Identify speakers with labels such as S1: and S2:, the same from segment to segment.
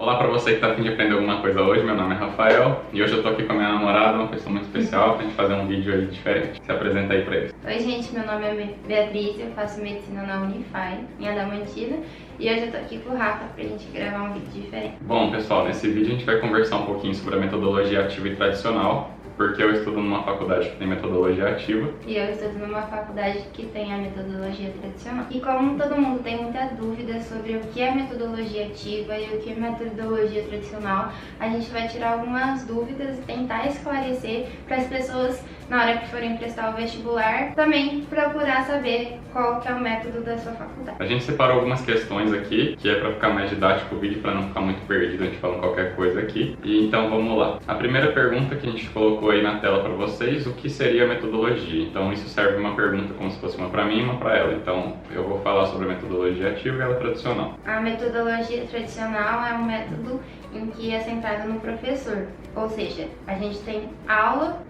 S1: Olá para você que está a fim de aprender alguma coisa hoje, meu nome é Rafael e hoje eu tô aqui com a minha namorada, uma pessoa muito especial, pra gente fazer um vídeo aí diferente. Se apresenta aí pra eles.
S2: Oi gente, meu nome é Beatriz, eu faço medicina na Unify, em Adamantina, e hoje eu tô aqui com o Rafa pra gente gravar um vídeo diferente.
S1: Bom pessoal, nesse vídeo a gente vai conversar um pouquinho sobre a metodologia ativa e tradicional, porque eu estudo numa faculdade que tem metodologia ativa.
S2: E eu estudo numa faculdade que tem a metodologia tradicional. E como todo mundo tem muita dúvida sobre o que é metodologia ativa e o que é metodologia tradicional, a gente vai tirar algumas dúvidas e tentar esclarecer para as pessoas, na hora que forem prestar o vestibular, também procurar saber qual que é o método da sua faculdade.
S1: A gente separou algumas questões aqui, que é para ficar mais didático o vídeo, para não ficar muito perdido a gente falando qualquer coisa aqui. E então vamos lá. A primeira pergunta que a gente colocou aí na tela para vocês, o que seria metodologia? Então isso serve uma pergunta como se fosse uma para mim e uma para ela. Então eu vou falar sobre a metodologia ativa e ela tradicional.
S2: A metodologia tradicional é um método em que é centrado no professor, ou seja, a gente tem aula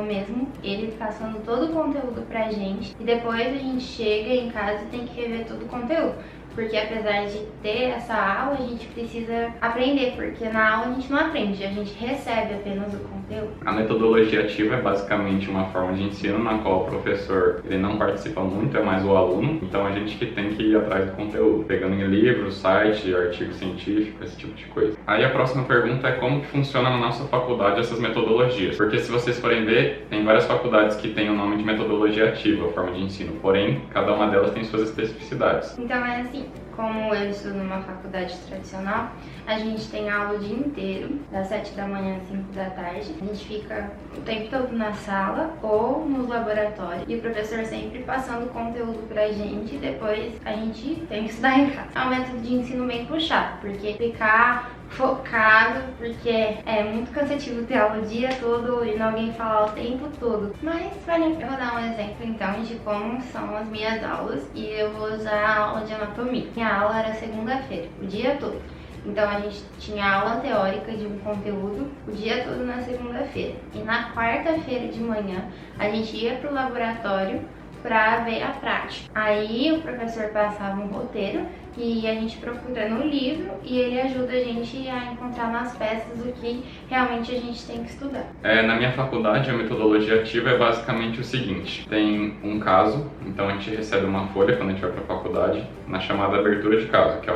S2: mesmo, ele passando todo o conteúdo pra gente e depois a gente chega em casa e tem que rever todo o conteúdo. Porque apesar de ter essa aula, a gente precisa aprender, porque na aula a gente não aprende, a gente recebe apenas o conteúdo.
S1: A metodologia ativa é basicamente uma forma de ensino na qual o professor ele não participa muito, é mais o aluno, então a gente que tem que ir atrás do conteúdo, pegando em livros, site, artigo científico, esse tipo de coisa. Aí a próxima pergunta é como que funciona na nossa faculdade essas metodologias, porque se vocês forem ver, tem várias faculdades que têm o nome de metodologia ativa, a forma de ensino, porém, cada uma delas tem suas especificidades.
S2: Então é assim, como eu estudo numa faculdade tradicional, a gente tem aula o dia inteiro, das 7 da manhã às 5 da tarde. A gente fica o tempo todo na sala ou nos laboratórios e o professor sempre passando conteúdo pra gente e depois a gente tem que estudar em casa. É um método de ensino bem puxado, porque ficar focado, porque é muito cansativo ter aula o dia todo, ouvindo alguém falar o tempo todo. Mas eu vou dar um exemplo então de como são as minhas aulas e eu vou usar a aula de anatomia. Minha aula era segunda-feira, o dia todo. Então a gente tinha aula teórica de um conteúdo o dia todo na segunda-feira. E na quarta-feira de manhã a gente ia pro laboratório para ver a prática. Aí o professor passava um roteiro e a gente procura no livro e ele ajuda a gente a encontrar nas peças o que realmente a gente tem que estudar.
S1: Na minha faculdade, a metodologia ativa é basicamente o seguinte: tem um caso, então a gente recebe uma folha quando a gente vai para a faculdade, na chamada abertura de caso, que é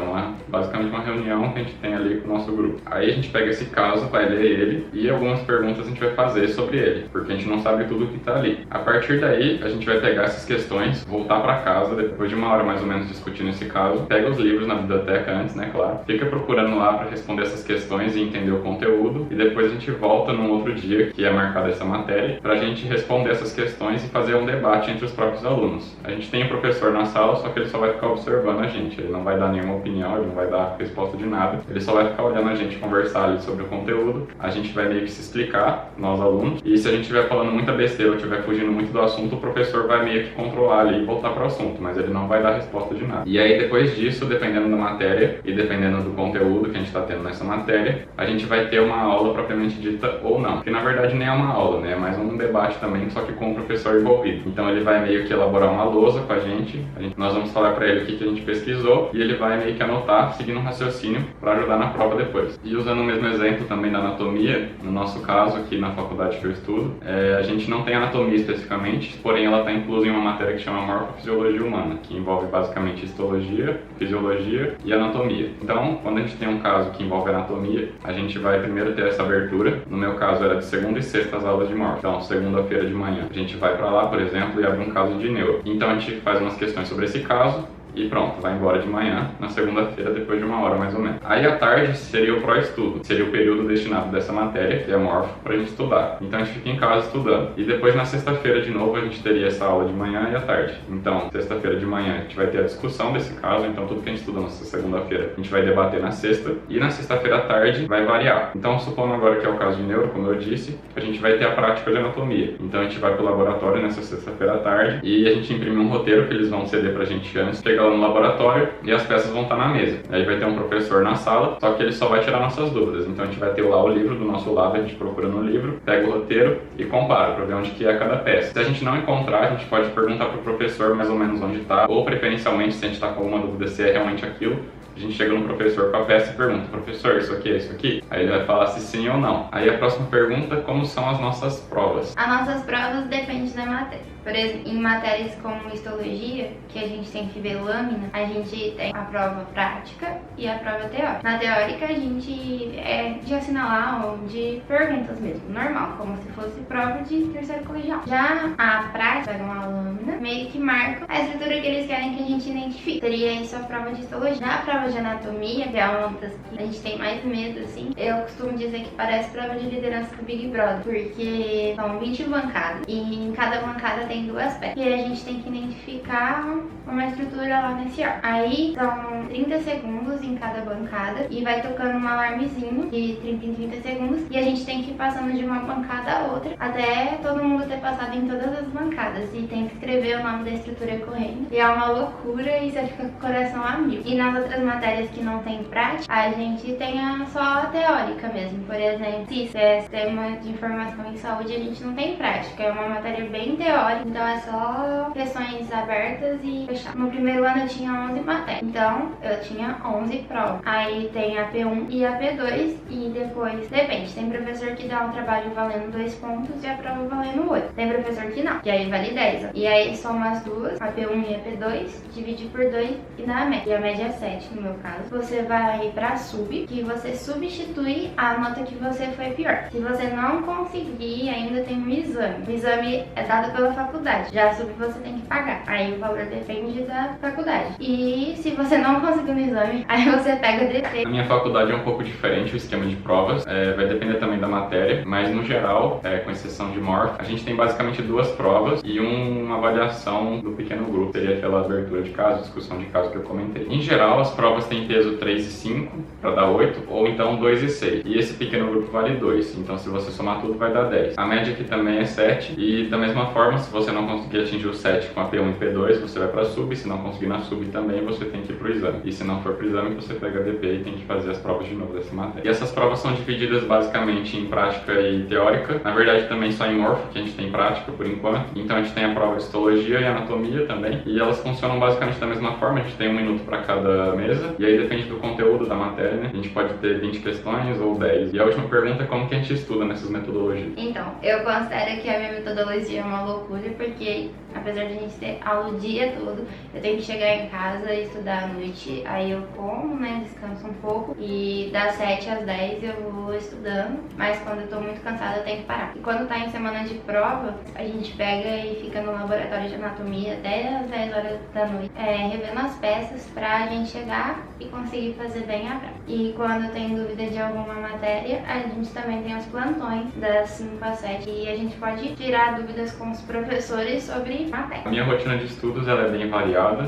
S1: basicamente uma reunião que a gente tem ali com o nosso grupo. Aí a gente pega esse caso, vai ler ele e algumas perguntas a gente vai fazer sobre ele, porque a gente não sabe tudo que está ali. A partir daí, a gente vai pegar essas questões, voltar para casa, depois de uma hora mais ou menos discutindo esse caso, pega os livros na biblioteca antes, né, claro, fica procurando lá para responder essas questões e entender o conteúdo, e depois a gente volta num outro dia, que é marcada essa matéria, para a gente responder essas questões e fazer um debate entre os próprios alunos. A gente tem o professor na sala, só que ele só vai ficar observando a gente, ele não vai dar nenhuma opinião, ele não vai dar resposta de nada, ele só vai ficar olhando a gente conversar ali sobre o conteúdo, a gente vai meio que se explicar, nós alunos, e se a gente estiver falando muita besteira ou estiver fugindo muito do assunto, o professor vai meio que controlar ali e voltar para o assunto, mas ele não vai dar resposta de nada. E aí depois disso, dependendo da matéria e dependendo do conteúdo que a gente está tendo nessa matéria, a gente vai ter uma aula propriamente dita ou não, que na verdade nem é uma aula, né? É mais um debate também, só que com o professor envolvido. Então ele vai meio que elaborar uma lousa com a gente, nós vamos falar para ele o que a gente pesquisou e ele vai meio que anotar, seguindo um raciocínio para ajudar na prova depois. E usando o mesmo exemplo também da anatomia, no nosso caso aqui na faculdade que eu estudo, a gente não tem anatomia especificamente, porém ela está inclusa em uma matéria que chama Morfofisiologia Humana, que envolve basicamente histologia, fisiologia e anatomia. Então, quando a gente tem um caso que envolve anatomia, a gente vai primeiro ter essa abertura. No meu caso era de segunda e sexta as aulas de morfo. Então, segunda-feira de manhã, a gente vai para lá, por exemplo, e abre um caso de neuro. Então, a gente faz umas questões sobre esse caso e pronto, vai embora de manhã, na segunda-feira, depois de uma hora mais ou menos. Aí à tarde seria o pró-estudo, seria o período destinado dessa matéria, que é morfo, pra gente estudar. Então a gente fica em casa estudando. E depois na sexta-feira de novo a gente teria essa aula de manhã e à tarde. Então, sexta-feira de manhã a gente vai ter a discussão desse caso, então tudo que a gente estuda na segunda-feira a gente vai debater na sexta. E na sexta-feira à tarde vai variar. Então, supondo agora que é o caso de neuro, como eu disse, a gente vai ter a prática de anatomia. Então a gente vai pro laboratório nessa sexta-feira à tarde e a gente imprime um roteiro que eles vão ceder pra gente antes, chegar lá no laboratório e as peças vão estar na mesa. Aí vai ter um professor na sala, só que ele só vai tirar nossas dúvidas. Então a gente vai ter lá o livro do nosso lado, a gente procura no livro, pega o roteiro e compara para ver onde que é cada peça. Se a gente não encontrar, a gente pode perguntar pro professor mais ou menos onde está, ou preferencialmente, se a gente está com alguma dúvida se é realmente aquilo, A gente chega no professor com a peça e pergunta: professor, isso aqui é isso aqui? Aí ele vai falar se sim ou não. Aí a próxima pergunta: como são as nossas provas?
S2: As nossas provas dependem da matéria. Por exemplo, em matérias como histologia, que a gente tem que ver lâmina, a gente tem a prova prática e a prova teórica. Na teórica, a gente é de assinalar ou de perguntas mesmo, normal, como se fosse prova de terceiro colegial. Já a prática, pega uma lâmina, meio que marca a estrutura que eles querem que a gente identifique. Seria isso a prova de histologia. Já a prova de anatomia, que é uma das que a gente tem mais medo, assim, eu costumo dizer que parece prova de liderança do Big Brother, porque são 20 bancadas e em cada bancada tem duas peças. E a gente tem que identificar uma estrutura lá nesse órgão. Aí são 30 segundos em cada bancada e vai tocando um alarmezinho de 30 em 30 segundos e a gente tem que ir passando de uma bancada a outra até todo mundo ter passado em todas as bancadas e tem que escrever o nome da estrutura correndo. E é uma loucura e você fica com o coração a mil. E nas outras matérias que não tem prática, a gente tem só a teórica mesmo. Por exemplo, Sistema de Informação em Saúde, a gente não tem prática. É uma matéria bem teórica, então é só questões abertas e fechadas. No primeiro ano eu tinha 11 matérias, então eu tinha 11 provas. Aí tem a P1 e a P2 e depois, depende, tem professor que dá um trabalho valendo 2 pontos e a prova valendo 8. Tem professor que não, que aí vale 10. E aí soma as duas, a P1 e a P2, divide por 2 e dá a média. E a média é 7 no meu caso. Você vai pra sub, que você substitui a nota que você foi pior. Se você não conseguir, ainda tem um exame. O exame é dado pela faculdade. Já a sub você tem que pagar. Aí o valor depende da faculdade. E se você não conseguir no exame, aí você pega DP.
S1: Na minha faculdade é um pouco diferente o esquema de provas. Vai depender também da matéria, mas no geral, com exceção de Morph, a gente tem basicamente 2 provas e uma avaliação do pequeno grupo. Seria aquela abertura de caso, discussão de caso que eu comentei. Em geral, as provas têm peso 3 e 5 para dar 8, ou então 2 e 6. E esse pequeno grupo vale 2, então se você somar tudo vai dar 10. A média aqui também é 7 e da mesma forma, se você não conseguir atingir o 7 com a P1 e P2, você vai para sub. Se não conseguir na sub também, você tem que ir pro exame. E se não for pro exame, você pega DP e tem que fazer as provas de novo dessa matéria. E essas provas são divididas basicamente em prática e teórica. Na verdade, também só em Morph que a gente tem prática por enquanto. Então a gente tem a prova de histologia e anatomia também. E elas funcionam basicamente da mesma forma. A gente tem 1 minuto para cada mesa. E aí depende do conteúdo da matéria, né? A gente pode ter 20 questões ou 10. E a última pergunta é como que a gente estuda nessas metodologias.
S2: Então, eu considero que a minha metodologia é uma loucura, porque apesar de a gente ter aula o dia todo, eu tenho que chegar em casa e estudar à noite. Aí eu como, né, descanso um pouco e das 7 às 10 eu vou estudando, mas quando eu tô muito cansada eu tenho que parar. E quando tá em semana de prova, a gente pega e fica no laboratório de anatomia até às 10 horas da noite, revendo as peças pra gente chegar e conseguir fazer bem a prática. E quando tem dúvida de alguma matéria, a gente também tem os plantões das 5 às 7 e a gente pode tirar dúvidas com os professores sobre matéria.
S1: A minha rotina de estudos ela é bem variada,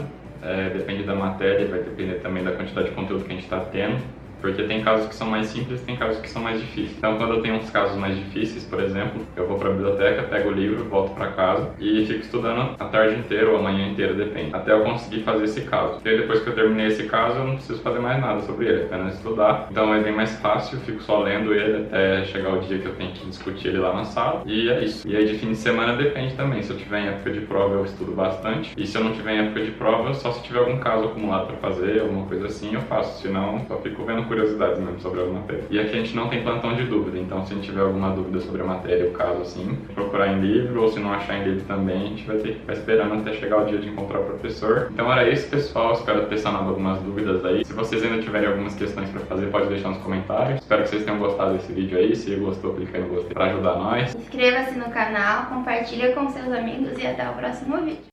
S1: depende da matéria, vai depender também da quantidade de conteúdo que a gente está tendo. Porque tem casos que são mais simples e tem casos que são mais difíceis. Então, quando eu tenho uns casos mais difíceis, por exemplo, eu vou para a biblioteca, pego o livro, volto para casa e fico estudando a tarde inteira ou a manhã inteira, depende, até eu conseguir fazer esse caso. E depois que eu terminei esse caso, eu não preciso fazer mais nada sobre ele, apenas estudar. Então, é bem mais fácil, eu fico só lendo ele até chegar o dia que eu tenho que discutir ele lá na sala. E é isso. E aí, de fim de semana, depende também. Se eu tiver em época de prova, eu estudo bastante. E se eu não tiver em época de prova, só se tiver algum caso acumulado para fazer, alguma coisa assim, eu faço. Senão, só fico vendo curiosidades mesmo sobre a matéria. E aqui a gente não tem plantão de dúvida, então se a gente tiver alguma dúvida sobre a matéria, o caso assim, procurar em livro, ou se não achar em livro também, a gente vai ter que ficar esperando até chegar o dia de encontrar o professor. Então era isso, pessoal, espero ter sanado algumas dúvidas aí. Se vocês ainda tiverem algumas questões para fazer, pode deixar nos comentários. Espero que vocês tenham gostado desse vídeo aí, se gostou, clica aí no gostei para ajudar nós.
S2: Inscreva-se no canal, compartilha com seus amigos e até o próximo vídeo.